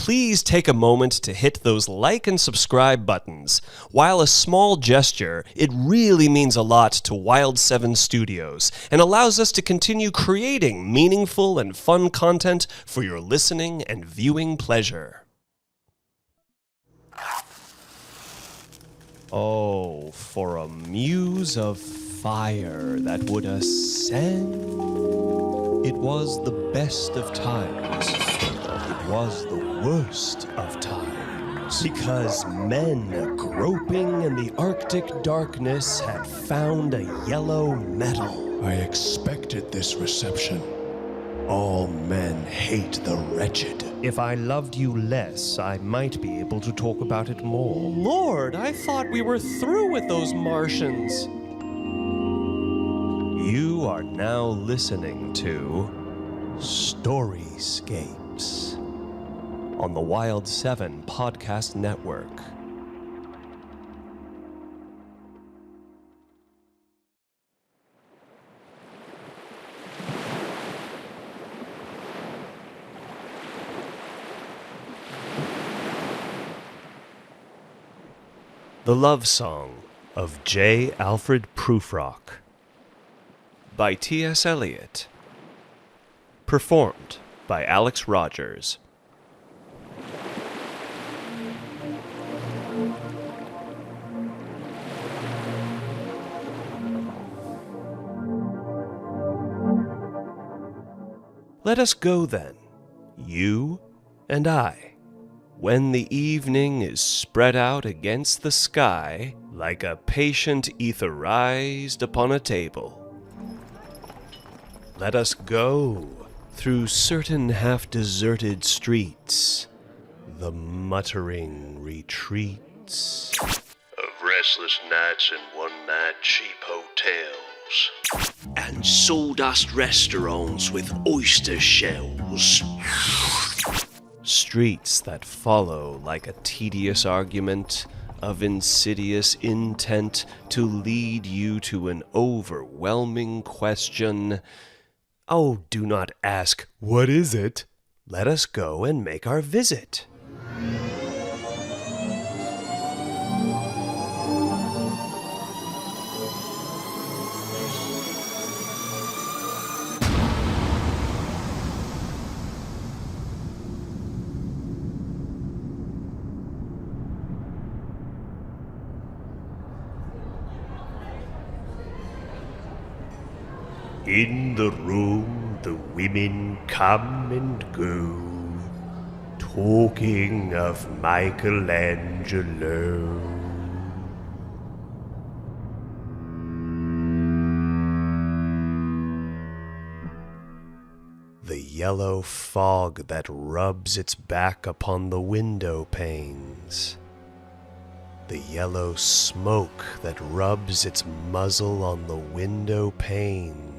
please take a moment to hit those like and subscribe buttons. While a small gesture, it really means a lot to Wild 7 Studios and allows us to continue creating meaningful and fun content for your listening and viewing pleasure. Oh, for a muse of fire that would ascend. It was the best of times. It was the worst of times. Because men groping in the Arctic darkness had found a yellow metal. I expected this reception. All men hate the wretched. If I loved you less, I might be able to talk about it more. Lord, I thought we were through with those Martians. You are now listening to Storyscapes on the Wild 7 Podcast Network. The Love Song of J. Alfred Prufrock by T.S. Elliot. Performed by Alex Rogers. Let us go then, you and I. When the evening is spread out against the sky, like a patient etherized upon a table. Let us go through certain half-deserted streets, the muttering retreats of restless nights and one-night cheap hotels, and sawdust restaurants with oyster shells. Streets that follow like a tedious argument of insidious intent to lead you to an overwhelming question. Oh, do not ask, what is it? Let us go and make our visit. In the room the women come and go, talking of Michelangelo. The yellow fog that rubs its back upon the window panes. The yellow smoke that rubs its muzzle on the window panes.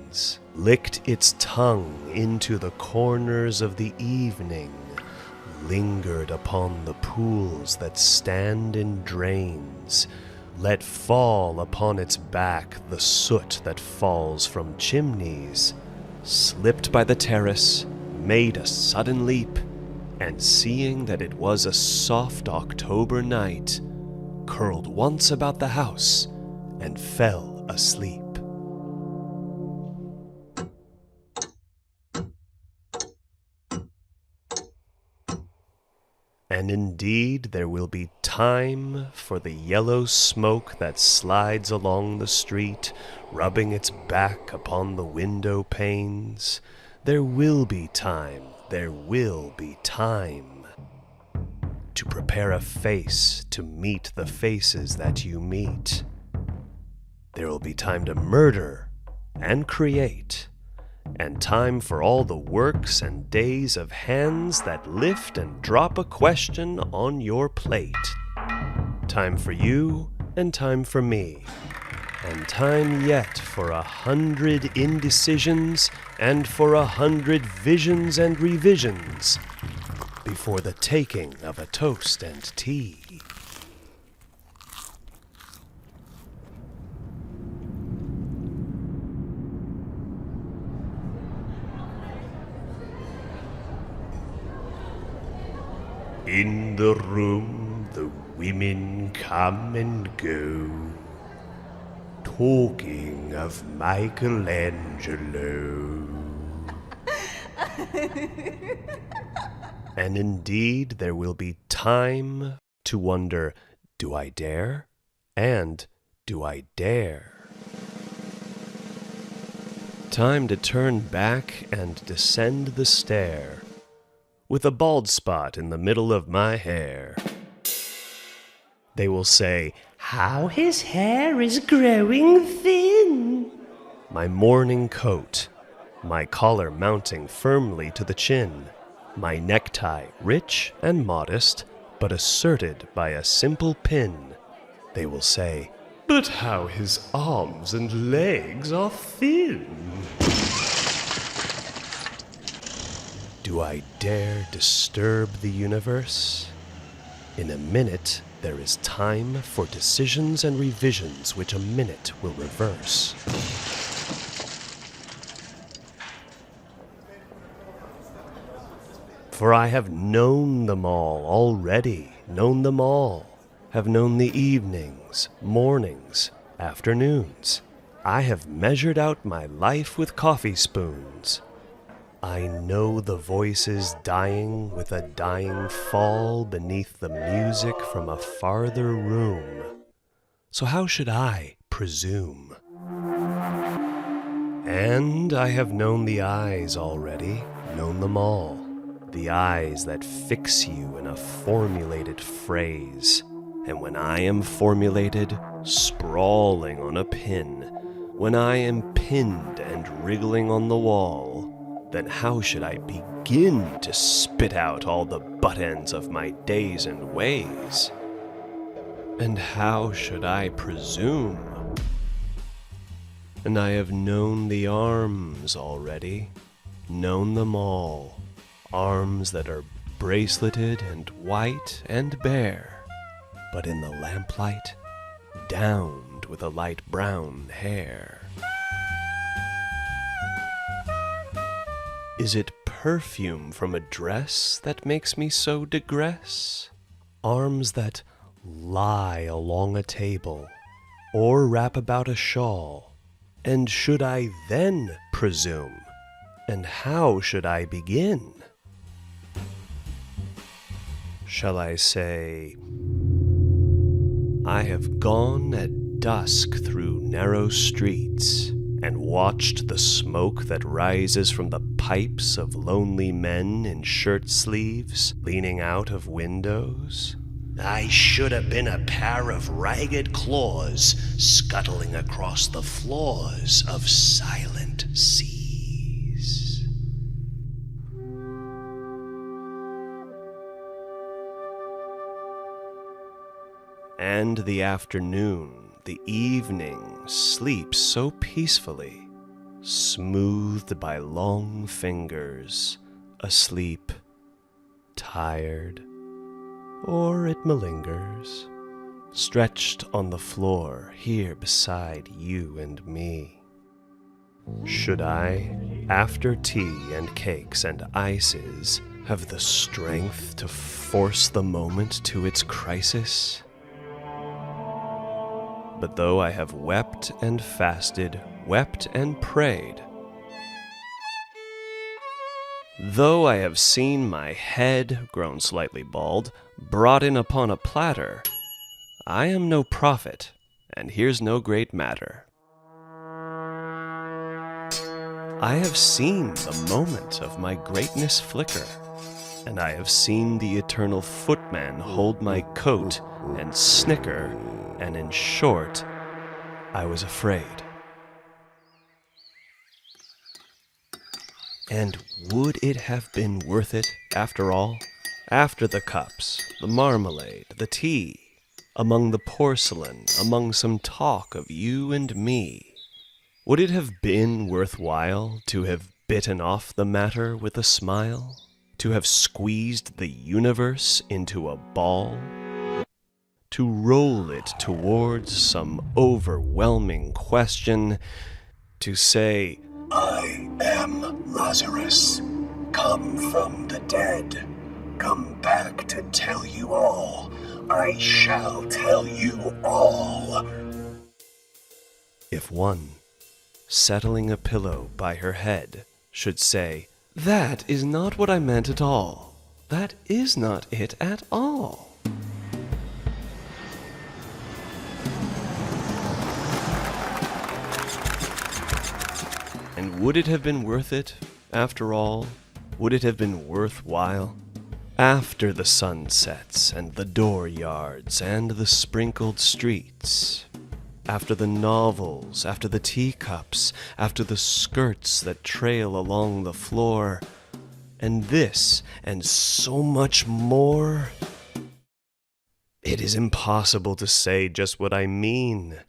Licked its tongue into the corners of the evening, lingered upon the pools that stand in drains, let fall upon its back the soot that falls from chimneys, slipped by the terrace, made a sudden leap, and seeing that it was a soft October night, curled once about the house and fell asleep. And indeed there will be time for the yellow smoke that slides along the street, rubbing its back upon the window panes. There will be time to prepare a face to meet the faces that you meet. There will be time to murder and create, and time for all the works and days of hands that lift and drop a question on your plate. Time for you and time for me, and time yet for 100 indecisions and for 100 visions and revisions before the taking of a toast and tea. In the room the women come and go, talking of Michelangelo. And indeed there will be time to wonder, do I dare? And do I dare? Time to turn back and descend the stair, with a bald spot in the middle of my hair. They will say, "How his hair is growing thin!" My morning coat, my collar mounting firmly to the chin, my necktie rich and modest, but asserted by a simple pin. They will say, But how his arms and legs are thin! Do I dare disturb the universe? In a minute, there is time for decisions and revisions which a minute will reverse. For I have known them all already, known them all. Have known the evenings, mornings, afternoons. I have measured out my life with coffee spoons. I know the voices dying with a dying fall beneath the music from a farther room. So how should I presume? And I have known the eyes already, known them all. The eyes that fix you in a formulated phrase. And when I am formulated, sprawling on a pin, when I am pinned and wriggling on the wall, then how should I begin to spit out all the butt ends of my days and ways? And how should I presume? And I have known the arms already, known them all, arms that are braceleted and white and bare, but in the lamplight, downed with a light brown hair. Is it perfume from a dress that makes me so digress? Arms that lie along a table, or wrap about a shawl, and should I then presume? And how should I begin? Shall I say, I have gone at dusk through narrow streets and watched the smoke that rises from the pipes of lonely men in shirt sleeves leaning out of windows? I should have been a pair of ragged claws scuttling across the floors of silent seas. And the afternoon, the evening, sleeps so peacefully, smoothed by long fingers, asleep, tired, or it malingers, stretched on the floor here beside you and me. Should I, after tea and cakes and ices, have the strength to force the moment to its crisis? But though I have wept and fasted, wept and prayed, though I have seen my head, grown slightly bald, brought in upon a platter, I am no prophet, and here's no great matter. I have seen the moment of my greatness flicker, and I have seen the eternal footman hold my coat and snicker, and in short, I was afraid. And would it have been worth it, after all? After the cups, the marmalade, the tea, among the porcelain, among some talk of you and me, would it have been worthwhile to have bitten off the matter with a smile? To have squeezed the universe into a ball? To roll it towards some overwhelming question? To say, I am Lazarus, come from the dead, come back to tell you all. I shall tell you all. If one, settling a pillow by her head, should say, "That is not what I meant at all. That is not it at all." And would it have been worth it, after all? Would it have been worthwhile? After the sun sets, and the dooryards, and the sprinkled streets, after the novels, after the teacups, after the skirts that trail along the floor, and this, and so much more, it is impossible to say just what I mean.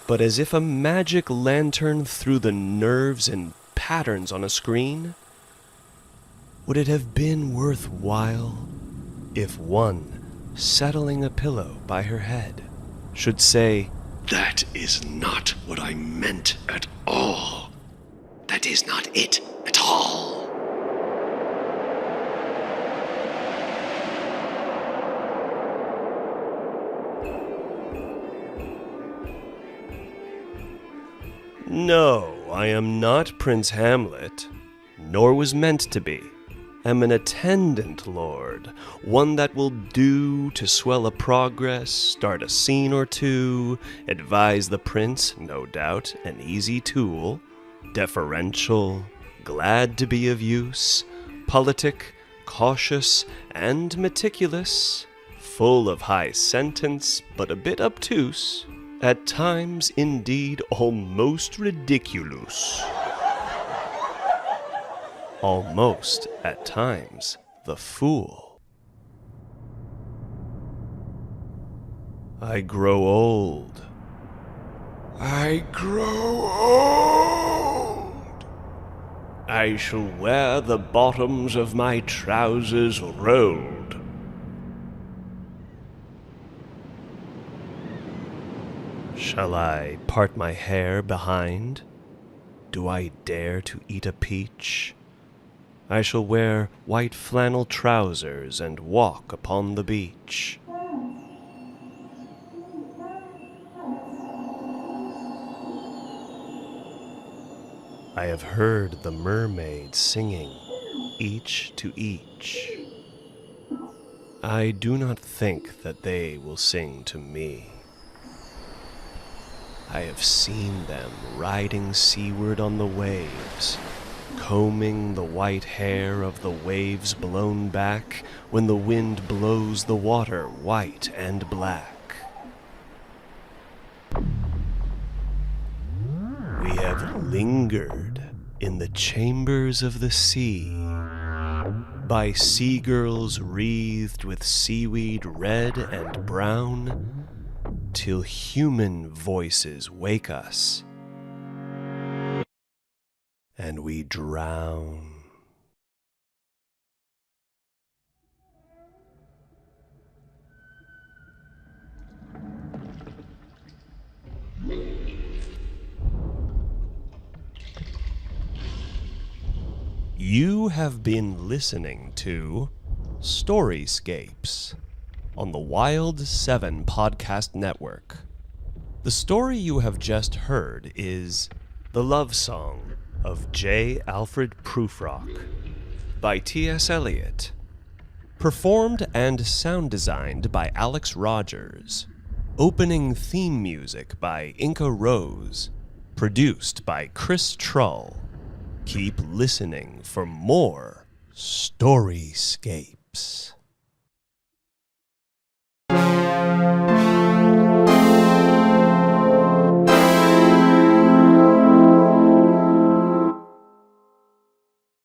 But as if a magic lantern threw the nerves and patterns on a screen, would it have been worthwhile if one, settling a pillow by her head, should say, That is not what I meant at all. That is not it at all. "No, I am not Prince Hamlet, nor was meant to be. Am an attendant lord, one that will do to swell a progress, start a scene or two, advise the prince, no doubt, an easy tool, deferential, glad to be of use, politic, cautious, and meticulous, full of high sentence, but a bit obtuse, at times, indeed, almost ridiculous. Almost, at times, the fool. I grow old. I grow old. I shall wear the bottoms of my trousers rolled. Shall I part my hair behind? Do I dare to eat a peach? I shall wear white flannel trousers and walk upon the beach. I have heard the mermaids singing, each to each. I do not think that they will sing to me. I have seen them riding seaward on the waves, combing the white hair of the waves blown back when the wind blows the water white and black. We have lingered in the chambers of the sea, by sea-girls wreathed with seaweed red and brown, till human voices wake us, and we drown. You have been listening to Storyscapes on the Wild 7 Podcast Network. The story you have just heard is The Love Song of J. Alfred Prufrock by T.S. Elliot. Performed and sound designed by Alex Rogers. Opening theme music by Inca Rose. Produced by Chris Trull. Keep listening for more Storyscapes.